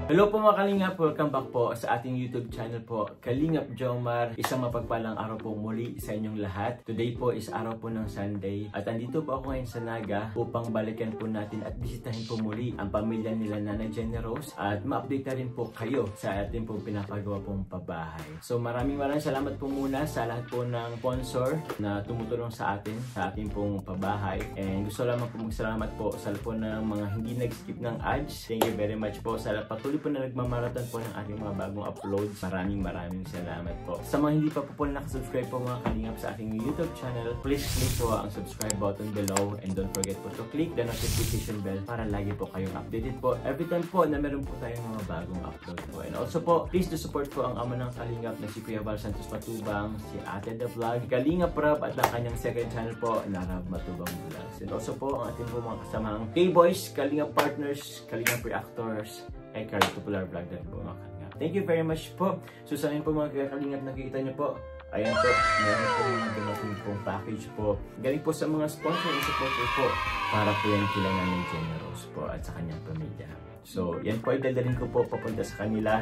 Hello po mga Kalingap, welcome back po sa ating YouTube channel po, Kalingap Jomar. Isang mapagpalang araw po muli sa inyong lahat. Today po is araw po ng Sunday at andito po ako ngayon sa Naga upang balikan po natin at bisitahin po muli ang pamilya nila Nanay Jenny Rose at ma-update na rin po kayo sa ating pong pinapagawa pong pabahay. So maraming salamat po muna sa lahat po ng sponsor na tumutulong sa atin sa ating pong pabahay, and gusto lamang po magsalamat po sa lahat po ng mga hindi nag-skip ng ads. Thank you very much po sa patuloy po na nagmamarathon po ng ating mga bagong uploads. Maraming salamat po. Sa mga hindi pa po nakasubscribe po mga Kalingap sa ating YouTube channel, please click po ang subscribe button below and don't forget po to click the notification bell para lagi po kayong updated po every time po na meron po tayong mga bagong upload po. And also po, please to support po ang ama ng Kalingap na si Kuya Val Santos Matubang, si Ate The Vlog, Kalingap Rab at ang kanyang second channel po na Rab Matubang Vlogs. And also po ang ating po mga kasamang K-Boys, Kalingap Partners, Kalingap Reactors, ay Carl Popular Vlog din po mga Kalingap. Thank you very much po. So sa akin po mga Kalingap, nakikita nyo po, ayan po, meron po mga dumating pong package po. Galing po sa mga sponsor and supporter po para po yan kila Nanay Jenny Rose po at sa kanyang pamilya. So yan po ay dadalhin ko po papunta sa kanila.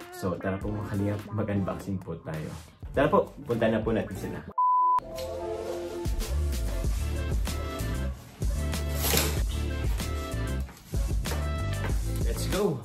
So tara po mga Kalingap, mag-unboxing po tayo. Tara po, punta na po natin sila. Let's go!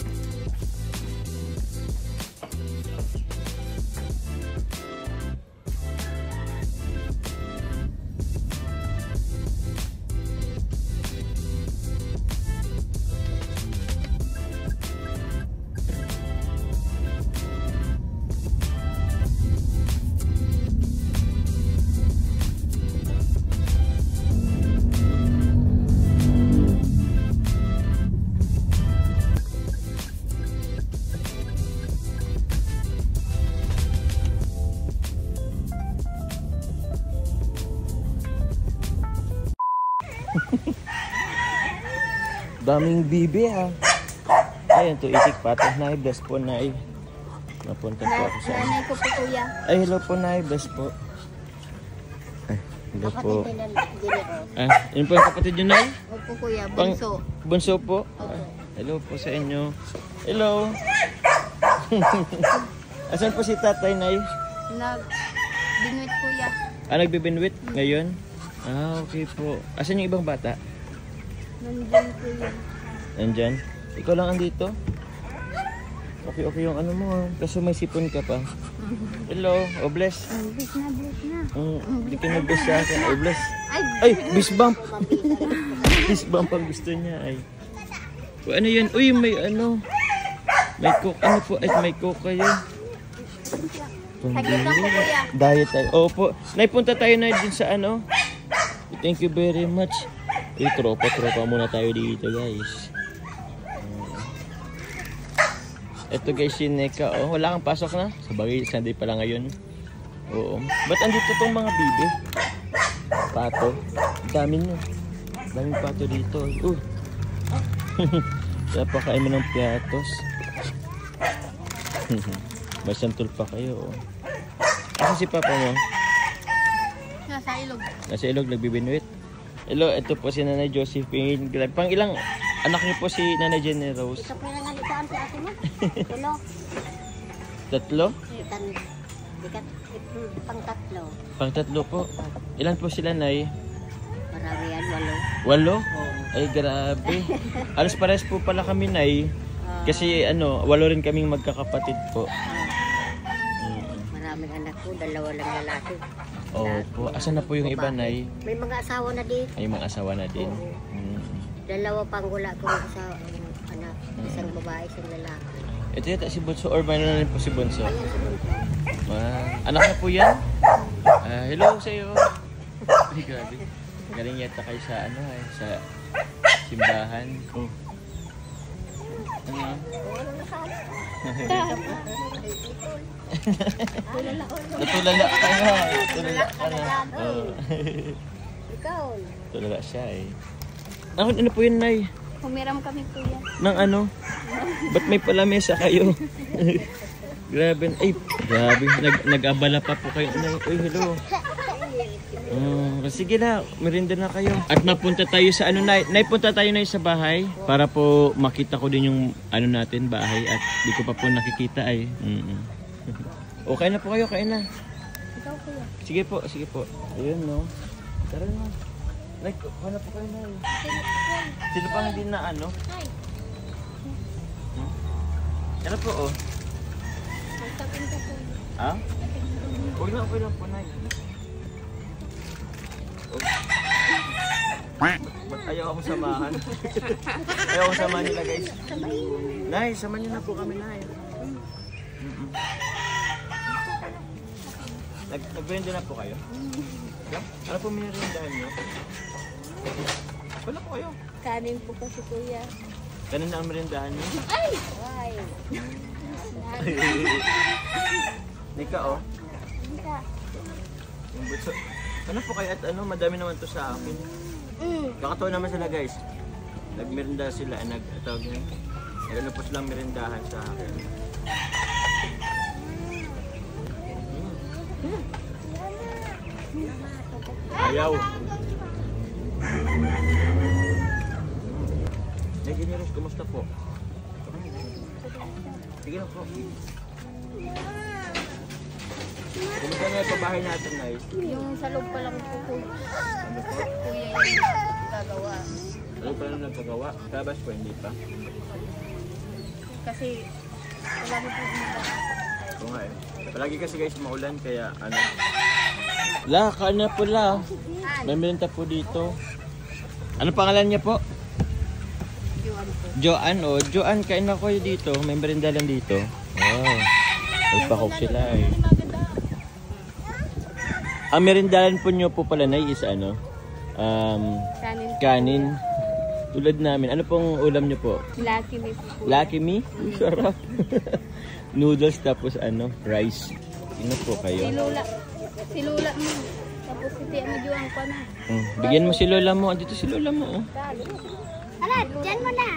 Daming bibi ha. Ayan to, itik patah na. Bless po na. Napunta po ako sa nanay ko po kuya. Ay hello po na. Bless po. Ay hello po. Yun po yung kapatid nyo na. Opo kuya, bunso. Bunso po. Opo. Hello po sa inyo. Hello. Asan po si tatay na? Nagbinwit kuya. Nagbibinwit ngayon? Okay po. Asan yung ibang bata? Nandyan kuya. Nandyan? Ikaw lang andito? Okay yung ano mo ha. Kaso may sipon ka pa. Hello. Bless. Bless na. Hindi ka na-bless sa akin. Bless. Ay, beast bump. Beast bump ang gusto niya ay. Ano yun? Uy, may ano. May coke. Ano po? Ay, may coke kayo. Saglit lang po kuya. Diet tayo. Opo. Naipunta tayo na din sa ano. Thank you very much. Tropa muna tayo dito guys. Ito guys si Neka. Wala kang pasok na? Sabagay, Sunday pala ngayon. Oo. Ba't andito tong mga bibi? Pato. Dami nyo. Daming pato dito. Napakain mo ng piatos. May santol pa kayo. Kasi si papa mo? Nasa ilog. Nasa ilog, nagbibinwit. Hello, ito po si Nanay Josephine. Pang ilang anak niyo po si Nanay Jenny Rose? Ito po yung nangalitaan si ate mo. Tulo. Tatlo? Pang tatlo po. Ilan po sila, Nay? Marami yan, 8. 8? Ay, grabe. Alas pares po pala kami, Nay. Kasi 8 rin kaming magkakapatid po. Maraming anak ko, 2 lang lalaki. Opo. Asan na po yung iba, Nay? May mga asawa na din. Ay, mga asawa na din. 2 pang wala ko sa anak. Isang babae, isang lalaki. Ito yata si Bunso or may na rin po si Bunso? Ayan si Bunso. Anak na po yan? Hello sa iyo. Ay, grabe. Galing yata kayo sa sa simbahan. Natulala ka na. Ikaw. Tulala siya eh. Ano po yun, Nay? Humiram kami kuya. Nang ano? Ba't may palamesa kayo? Grabe. Ay, grabe. Nag-abala pa po kayo. Uy, hello. Sige na, merinda na kayo. At mapunta tayo sa ano, Nay. Punta tayo na sa bahay para po makita ko din yung ano natin, bahay. At di ko pa po nakikita ay. Okay na po kayo, kain na. Ikaw kuya. Sige po, sige po. Ayun no. Tara na. Nay, kuha na po kayo, Nay. Sino pa hindi na ano? Ano po oh? Ha? Okay lang po, Nay. Ba't ayaw akong samahan? Ayaw akong samahan nila, guys. Nay, samahan niyo na po kami, Nay. Nag-brenda na po kayo? Ano po minirindahan niyo? Wala po kayo. Kanin po kasi kuya. Kanin na ang merindahan niyo? Ay! Nika, oh. Nika. Yung butso. Ano po kayo at ano, madami naman to sa akin. Kakatawa naman sila, guys. Nagmerinda sila, nagtawag niya. Ano po silang merindahan sa akin. Ayaw. Generous, kumusta po? Sige lang po. Kumusta na yung pabahay natin, Nay? Yung sa loob pa lang po kuya. Ano po? Kuya yung gagawa. Ano pa lang nagpagawa? Labas po, hindi pa? Kasi wala mo po umulan. Oo nga eh. Palagi kasi guys maulan kaya ano. La, kaan na po la. May merinda po dito. Ano pangalan niya po? Joanne po. Joanne, kain na kayo dito. May merinda lang dito. Wow. May pakok sila eh. Ang merindahan po nyo po pala na is ano? Kanin. Tulad namin. Ano pong ulam nyo po? Lucky Me po. Lucky Me? Sarap. Noodles tapos ano? Rice. Ano po kayo? Si Lola mo. Tapos si Tia Majuang pa na. Bigyan mo si Lola mo. Dito si Lola mo. Oh. Ala, dyan mo na.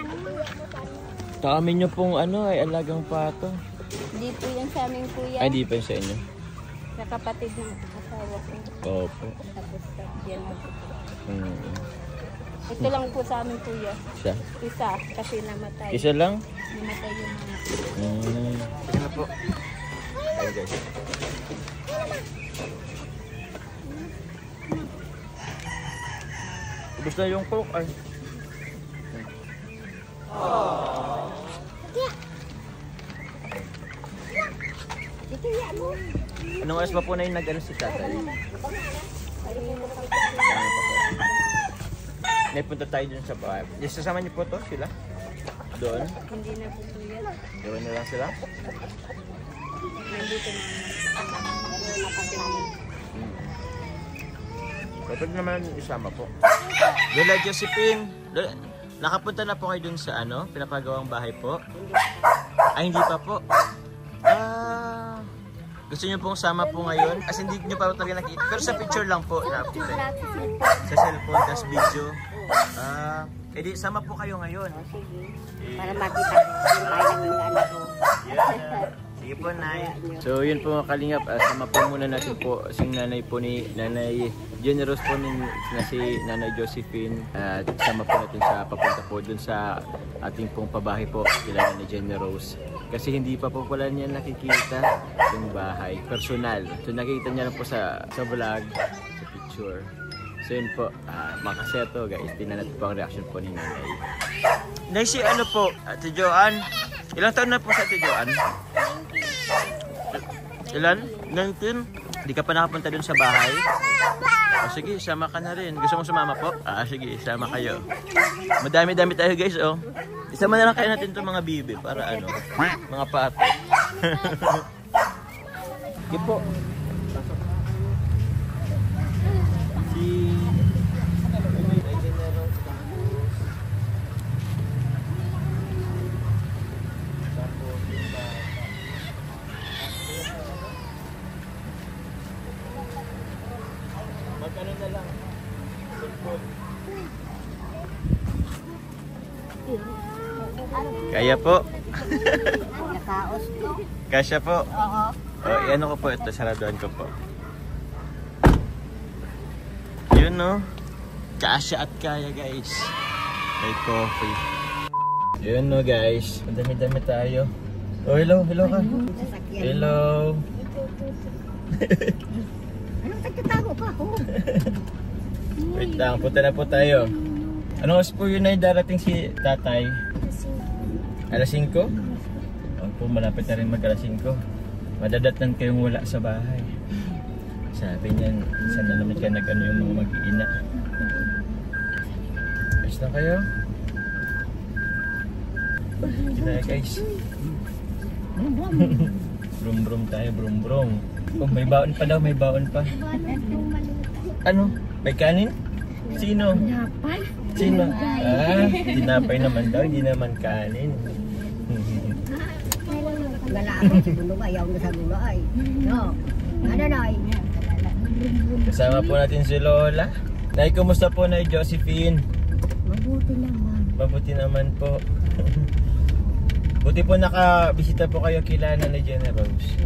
Taamin nyo pong ano ay alagang pato. Hindi po yan sa aming kuya. Ay, di pa yun sa inyo. Sa kapatid ng asawa ko. Opo. Tapos yan mo po. Ito lang po sa aming kuya. Isa, kasi namatay. Isa lang? Namatay yung mga. Sige na po. Ayun guys. Ubus na yung coke ay. Ito yan mo. Anong oras pa po na yung nag-ano si tatay? Naipunta tayo dun sa bahay. Sasama niyo po to sila? Doon? Hindi na po kuya. Doon na lang sila? Nandito na. Pwede naman isama po. Lola Josephine, nakapunta na po kayo dun sa ano, pinapagawang bahay po? Ay, hindi pa po. Gusto niyo pong sama po ngayon? As hindi niyo pa talaga nakikita. Pero sa picture lang po. Sa cellphone, tas video. Edi sama po kayo ngayon. Sige. Para makita yung bahay ng mga anak ko. Sige po, Nay. So, yun po mga kalingap. Sama po muna natin po sing nanay po ni Nanay Generous po na si Nanay Josephine. At sama po natin sa papunta po dun sa ating pong pabahay po kila Nanay Generous. Kasi hindi pa po pala niya nakikita yung bahay. Personal. So, nakikita niya lang po sa vlog, sa picture. So, yun po. Makasaya to guys. Tingnan natin po ang reaction po ni Nanay. Nay, si ano po? Ate Joanne. Ilang taon na po sa Ate Joanne? Ilan? 19? Hindi ka pa nakapunta dun sa bahay? Sige, sama ka na rin. Gusto mo sumama po? Sige, sama kayo. Madami-dami tayo guys, oh. Isama na lang kayo natin itong mga bibi para ano, mga pato. Sige po. Magkano na lang? Kaya po. Nakaos ko. Kasya po. Oo. O, ano ko po ito, saraduan ko po. Yan no. Kasya at kaya guys. May coffee. Yan no guys. Madami-dami tayo. Oh, hello ka. Hello. Anong tagtatago pa ako? Wait lang, punta na po tayo. Anong oras po yun ay darating si tatay? Alas 5? Opo, malapit na rin mag-alas 5. Madadatnan kayong wala sa bahay. Sabi niyan, saan na naman kayo nag-ano yung mga mag-iina. Ayos na kayo? Sige na guys. Brum brum tayo, brum brum. Oh, may baon pa daw, may baon pa. Ano? May kanin? Sino? Tinapay? Sino? Ah, tinapay naman daw, hindi naman kanin. Wala ako sa gulo, ayaw na sa gulo ay. No. Ano na ay? Kasama po natin si Lola. Nay, kumusta po Nay Josephine? Mabuti naman. Mabuti naman po. Buti po nakabisita po kayo kila Nanay Jenna Rose.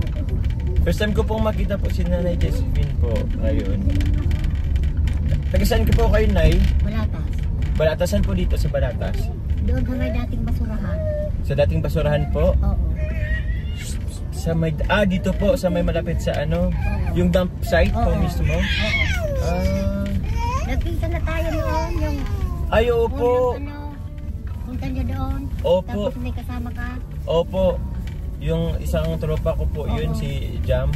First time ko pong makita po si Nanay Josephine po ngayon. Taga-saan ko po kayo, Nay? Balatas. Balatasan po dito sa Balatas. Doon sa may dating basurahan. Sa dating basurahan po? Oo. Sa may, dito po, sa may malapit sa ano? Yung dump site po mismo? Oo. Nagkita na tayo noon, yung... Ay, opo. Ano, punta niyo doon. Opo. Tapos may kasama ka. Opo. Yung isang tropa ko po, yun si Jam.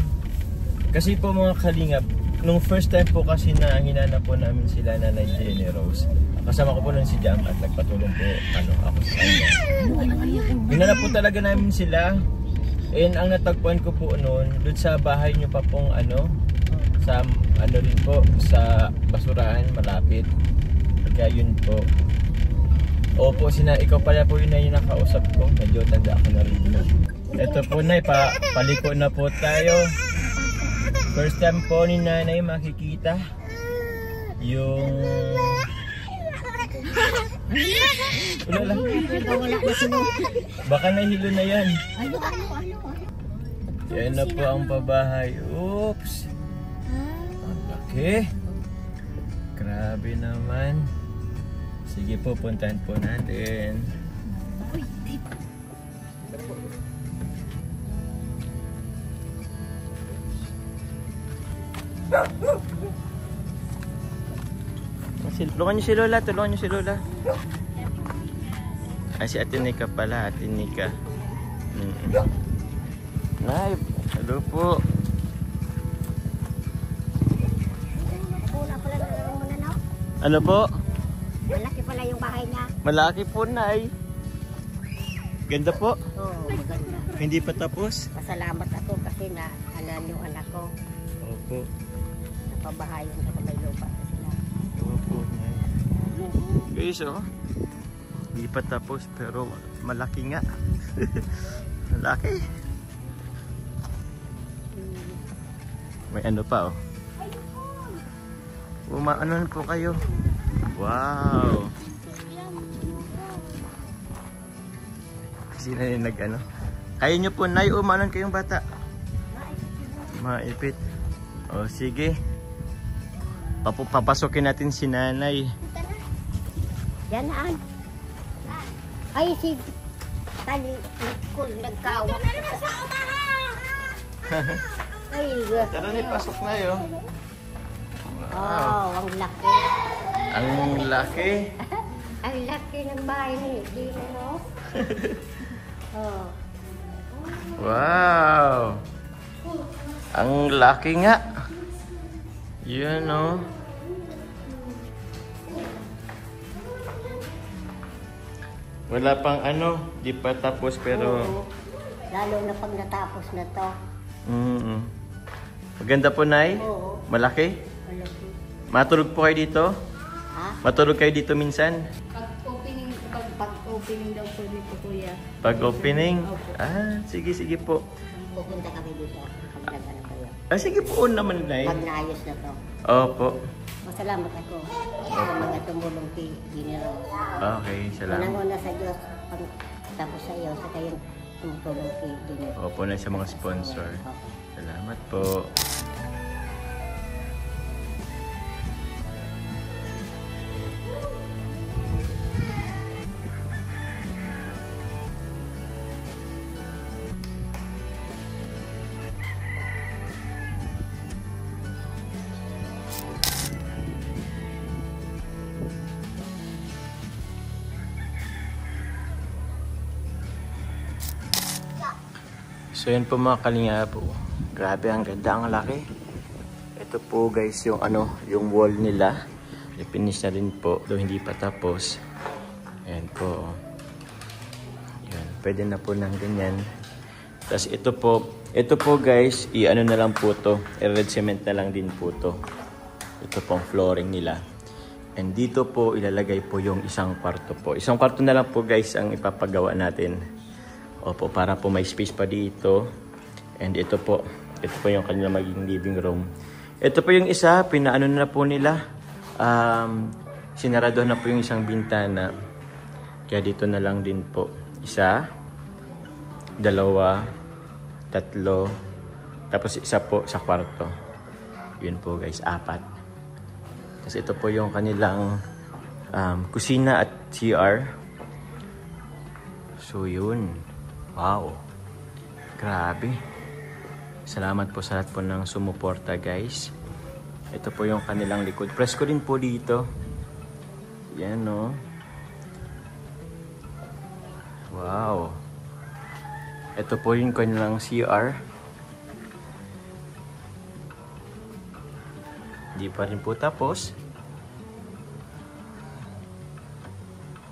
Kasi po mga kalingap, nung first time po kasi na hinanap po namin sila Nanay Jenny Rose. Kasama ko po nun si Jam at nagpatulong po ako sa kanya. Hinanap po talaga namin sila. And ang natagpuan ko po noon, doon sa bahay nyo pa pong sa ano rin po, sa basurahan malapit. Kaya yun po. Opo, ikaw pala po yun na yung nakausap ko. Medyo tanda ako na rin po. Ito po Nay, paliko na po tayo. First time po ni Nanay makikita yung... Wala lang. Baka nahilo na yan. Ano? Yan na po ang pabahay. Oops. Ang laki. Grabe naman. Sige po, puntahan po natin. Tulungan niyo si Lola, tulungan niyo si Lola. Ay, si Ate Nika pala, Ate Nika. Ay, hello po. Ano po? Malaki pala yung bahay niya. Malaki po, Nay. Ganda po. Oo, maganda. Hindi pa tapos. Pasalamat ako kasi naalala yung anak ko. Opo. Napabahayan sa kamay lupa sa sila. Opo, Nay. Guys, oh. Hindi pa tapos pero malaki nga. Malaki. May ano pa, oh. Ano po kayo? Wow. Sino yung nag-ano? Kaya nyo po, Nay, umanon kayong bata. Maipit. O, sige. Papasokin natin si Nanay. Yan aan. Ay, si Tali ko nagkawa. Ay, Tara na, pasok na yun. oh, ang laki. Ang laki. Ang laki ng bahay ni Dino, no? Oh. Wow. Ang laki nga. Yun, oh. Wala pang ano, di pa tapos pero... Oo. Lalo na pag natapos na to. Maganda po, Nay? Oo. Malaki? Malaki. Matulog po kayo dito? Ha? Matulog kayo dito minsan? Pag-opening daw po nito, kuya. Pag-opening? Ah, sige, sige po. Pupunta kami dito. Pag nagano kayo. Ah, sige po naman, Nay. Pag naayos na to. Opo. Masalamat ako sa mga tumulong kay Ginero. Okay, salamat. Unang-una sa Diyos, tapos sa iyo, sa kayong tumutulong kay Ginero. Opo na sa mga sponsor. Salamat po. So yun po mga kalinga po. Grabe, ang ganda, ang laki. Ito po guys yung yung wall nila. I-finish na rin po. Though hindi pa tapos. Ayan po. Ayan, pwede na po ng ganyan. Tapos ito po guys, i-ano na lang po to. I-red cement na lang din po to. Ito pong flooring nila. And dito po ilalagay po yung isang kwarto po. Isang kwarto na lang po guys ang ipapagawa natin. Opo, para po may space pa dito. And ito po yung kanilang magiging living room. Ito po yung isa, pinaano na po nila. Sinarado na po yung isang bintana. Kaya dito na lang din po. Isa, dalawa, tatlo, tapos isa po sa kwarto. Yun po guys, 4. Tapos ito po yung kanilang kusina at CR. So yun. Wow. Grabe. Salamat po sa lahat po ng sumuporta guys. Ito po yung kanilang likod. Presko din po dito. Yan no. Wow. Ito po yung kanilang CR. Hindi pa rin po tapos.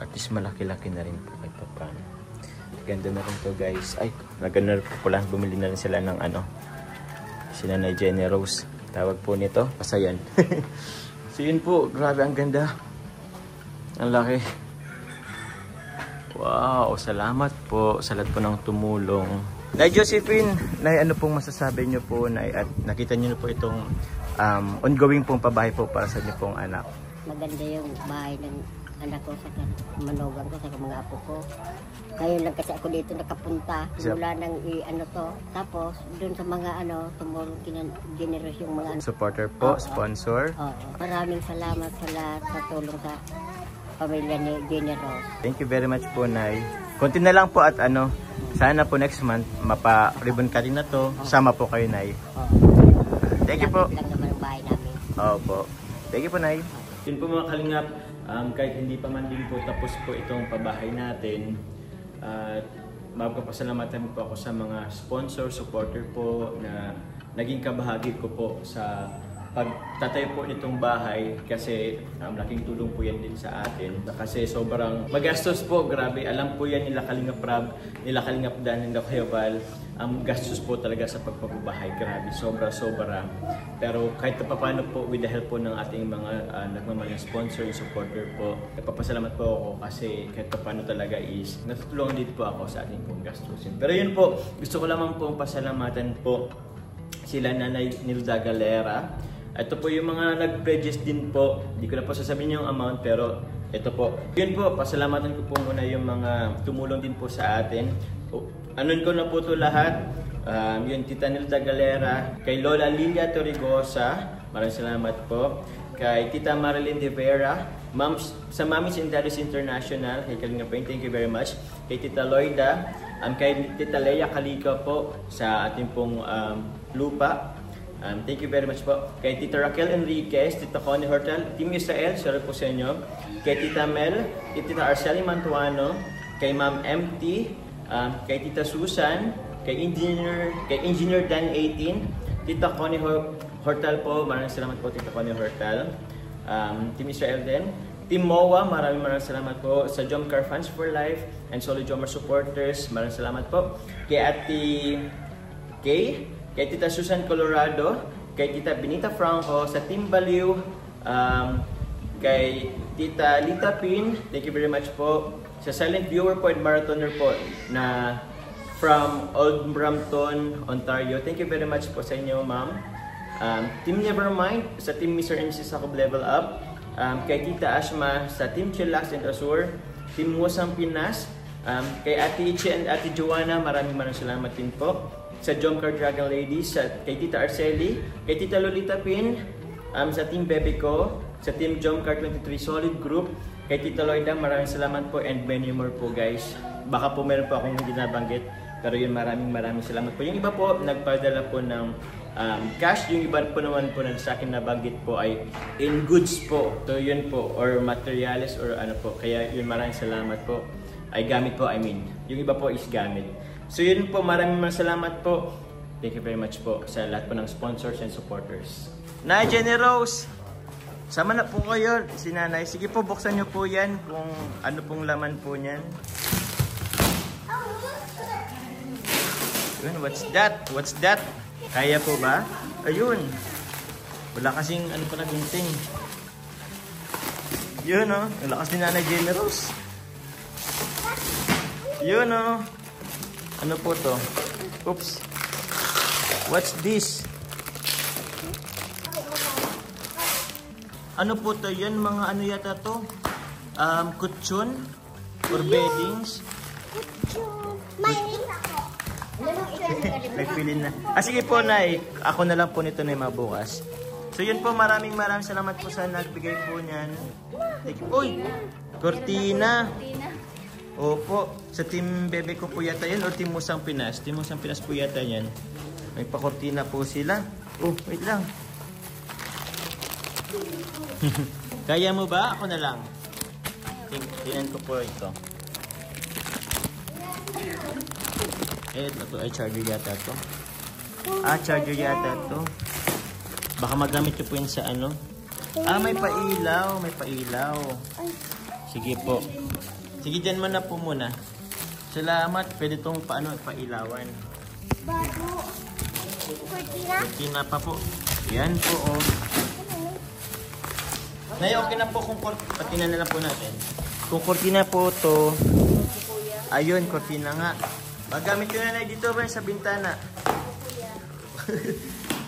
At least malaki-laki na rin po kahit paano. Ganda na rin to guys. Ay, nagana po pala. Bumili na rin sila ng sila na Jenny Rose. Tawag po nito. Pasayan. So yun po. Grabe, ang ganda. Ang laki. Wow. Salamat po sa lahat po ng tumulong. Nay Josephine, Nay, ano pong masasabi nyo po, Nay? At nakita nyo na po itong ongoing pong pabahay po para sa inyo pong anak. Maganda yung bahay ng anak ko, sa manugang ko, sa mga apo ko. Ngayon lang kasi ako dito nakapunta. Mula ng Tapos, dun sa mga tumulong generous yung mga supporter po, sponsor. Maraming salamat sa lahat sa tulong sa pamilya ni Generous. Thank you very much po, Nay. Konti na lang po at sana po next month mapa-ribbon cutting na to. Sama po kayo, Nay. Thank you po. Lang naman ang bahay namin. Opo. Thank you po, Nay. Yun po mga kalingap, kahit hindi pa man din po tapos po itong pabahay natin, magpapasalamatan po ako sa mga sponsor, supporter po na naging kabahagi ko po sa pagtatayo po nitong bahay kasi laking tulong po yan din sa atin kasi sobrang magastos po, grabe. Alam po yan nila Kalingap Rab, nila Kalingap Dan, nila Kayabal. Gastos po talaga sa pagpapabahay, grabe, sobra-sobra. Pero kahit pa paano po, with the help po ng ating mga nagmamahaling sponsor and supporter po, nagpapasalamat po ako kasi kahit pa paano talaga is natutulungan dito po ako sa ating pong gastusin. Pero yun po, gusto ko lamang po pasalamatan po sila Nanay Nilda Galera. Ito po yung mga nag-pledges din po. Hindi ko na po sasabihin yung amount pero ito po. Yun po, pasalamatan ko po muna yung mga tumulong din po sa atin. Anon ko na po ito lahat. Yung Tita Nilda Galera, kay Lola Lilia Torrigosa, maraming salamat po. Kay Tita Marilyn De Vera, sa Mamis and Daddies International, kay Kalingap Rain, thank you very much. Kay Tita Loida, kay Tita Leia Kalika po sa ating pong lupa. Thank you very much po. Kay Tita Raquel Enriquez, Tita Connie Hortal, Team Israel, sorry po sa inyo. Kay Tita Mel, kay Tita Arceli Mantuano, kay Ma'am MT, kay Tita Susan, kay Engineer Dan 18, Tita Connie Hortal po, maraming salamat po Tita Connie Hortal. Team Israel din. Team MOA, maraming salamat po. Sa Jomcar Fans for Life and Solid Jomar supporters, maraming salamat po. Kay Ate kay Tita Susan Colorado, kay Tita Benita Franco, sa Team Baliw, kay Tita Lita Pin, thank you very much po. Sa silent viewer po and marathoner po na from Old Brampton, Ontario, thank you very much po sa inyo, ma'am. Team Nevermind, sa Team Mr. MC Sakob Level Up, kay Tita Ashma, sa Team Chillax and Azure, Team Musang Pinas, kay Ate Ichi and Ate Joanna, maraming salamat din po. Sa Jomcar Dragon Ladies, kay Tita Arceli, kay Tita Lolita Pin, sa Team Bebico, sa Team Jomcar 23 Solid Group, kay Tita Loida, maraming salamat po and many more po guys. Baka po meron po akong hindi nabanggit, pero yun maraming salamat po. Yung iba po, nagpadala po ng cash, yung iba po naman po na sa akin nabanggit po ay in goods po. So yun po, or materials or ano po. Kaya yun maraming salamat po. Ay gamit po, yung iba po is gamit. So yun po, maraming salamat po. Thank you very much po sa lahat po ng sponsors and supporters. Nay Jenny Rose, sama na po kayo si Nanay. Sige po, buksan nyo po yan kung ano pong laman po niyan. Yun, what's that? What's that? Kaya po ba? Ayun. Wala kasing ano pa na gunting. Yun o. Ang lakas ni Nanay Jenny Rose. Yun o. Ano po to? Oops. What's this? Ano po to? Yan mga ano yata to? Kutsyon? Or beddings? Kutsyon. Mayroon ako. Nagpili na. Sige po, Nay. Ako na lang po nito na mabukas. So yun po, maraming salamat po sa nagbigay po niyan. Uy! Cortina! Opo. Sa Team Bebe ko po yata yan or Team Musang Pinas. Team Musang Pinas po yata yan. May pa-cortina po sila. Oh, wait lang. Kaya mo ba? Ako na lang. Tingnan ko po ito. Ito ay charger yata to. Charger yata to. Baka magamit nyo po yun sa ano. May pailaw. May pailaw. Sige po. Sige, dyan mo na po muna. Salamat. Pwede itong pailawan. Bago. Cortina? Cortina pa po. Yan po, oh. Nay, okay na po kung cortina na lang po natin. Kung cortina po to. Ayun, cortina nga. Magamit ko na dito ba sa bintana?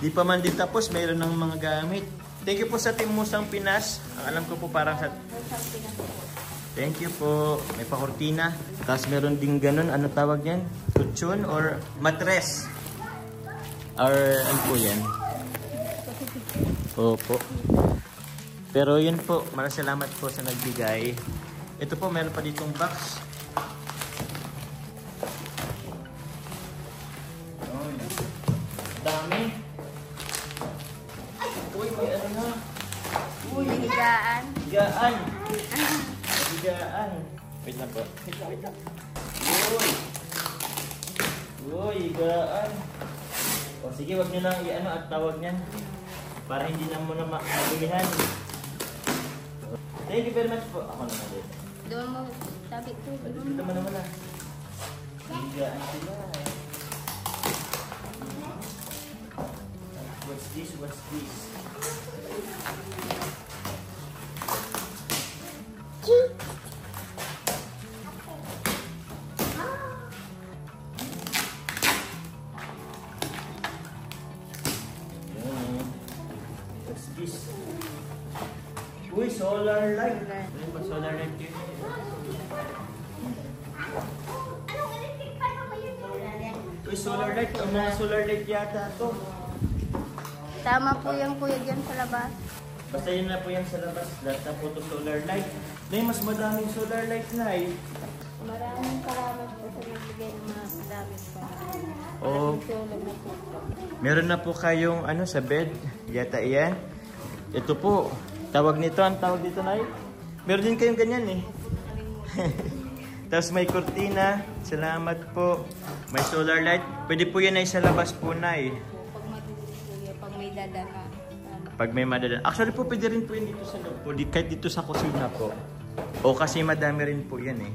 Di pa man din tapos, mayroon ng mga gamit. Thank you po sa Team Musang Pinas. Ang alam ko po parang sa... Thank you po. May pa-cortina. Tapos meron din ganun. Ano tawag yan? Kutsyon or matres? Or ano po yan? Opo. Pero yun po. Maraming salamat po sa nagbigay. Ito po, meron pa ditong box. Dami. Uy, may ano na. Uy, higaan. Higaan. Higaan. Wait lang po. Wait lang. Uy. Uy, higaan. O sige, wag nyo lang i-ano at tawag niyan. Para hindi na muna mabilihan. Thank you very much po. Ako naman din. Doon mo, sabi ko. Dito mo naman na. Higaan sila. What's this? What's this? What's this? Uy, solar light. Ano ba solar light yun? Uy, solar light. Ang mga solar light yata to. Tama po yung kuya dyan sa labas. Basta yun na po yan sa labas. Lahat na po to solar light. May mas madaming solar light na eh. Maraming salamat po sa nagbigay ng mga gamit po. Oh. Meron na po kayong ano sa bed. Yata yan. Ito po. Tawag nito. Ang tawag dito na meron din kayong ganyan eh. Tapos may kurtina. Salamat po. May solar light. Pwede po yan ay sa labas po na eh. Pag may dadana. Pag may madadala. Actually po, pwede rin po yun dito sa loob po. Kahit dito sa kusina po. O kasi madami rin po yan eh.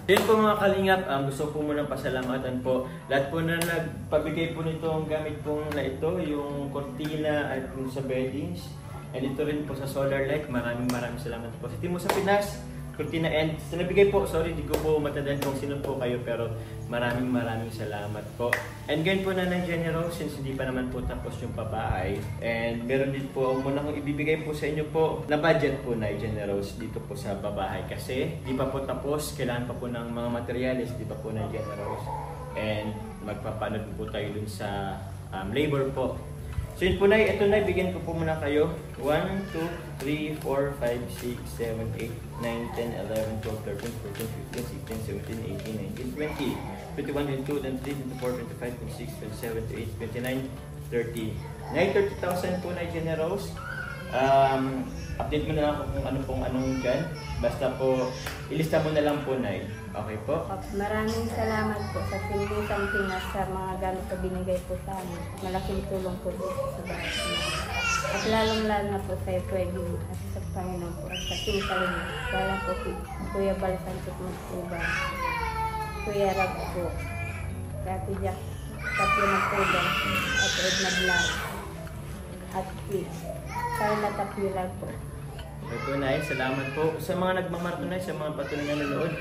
Yan po mga kalingap, gusto po munang pasalamatan po. Lahat po na nagpabigay po nito ang gamit pong na ito, yung cortina at yung sa beddings. And ito rin po sa solar light. Maraming salamat po. Sa Team Musang Pinas, cortina and sa nabigay po, sorry, di ko po matandaan kung sino po kayo, pero maraming salamat po. And ganyan po na ng Jenny Rose, since hindi pa naman po tapos yung pabahay. And meron din po muna kong ibibigay po sa inyo po na budget po na Jenny Rose dito po sa babahay. Kasi di pa po tapos, kailangan pa po ng mga materials, di pa po na Jenny Rose. And magpapanod po tayo dun sa labor po. So yun po na, ito na, bigyan ko po muna kayo. 1, 2, 3, 4, 5, 6, 7, 8, 9, 10, 11, 12, 13, 14, 15, 16, 17, 18, 19, 20, 21, 22, 23, 24, 25, 26, 27, 28, 29, 30. 30,000 po na Jenny Rose. Update mo na lang kung ano pong anong dyan. Basta po, ilista mo na lang po, Nay. Okay po? Maraming salamat po sa Pilipinas Pinas sa mga ganito binigay po sa amin. Malaking tulong po dito sa bahay. At lalong-lalo na po sa Pwedeng at sa Panginoon po at sa Team Kalinga. Kaya po Kuya Balsantik Magsuba, Kuya Rab po, Kati Jack, Kati Magsuba, at Edna Blag, at Carla Tapila po. Okay po, Nay. Salamat po. Sa mga nagmamarathon, Nay, sa mga patuloy na nanonood.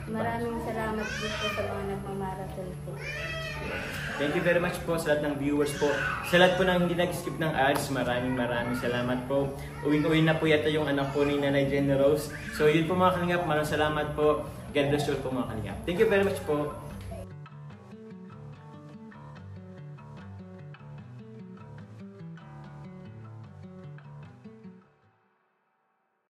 Maraming salamat po sa mga nagmamarathon po. Thank you very much po sa lahat ng viewers po. Sa lahat po ng hindi nag-skip ng ads, maraming salamat po. Uwing-uwi na po yata yung anak po ni Nanay Jenna Rose. So yun po mga kalingap, maraming salamat po. God bless you po mga kalingap. Thank you very much po.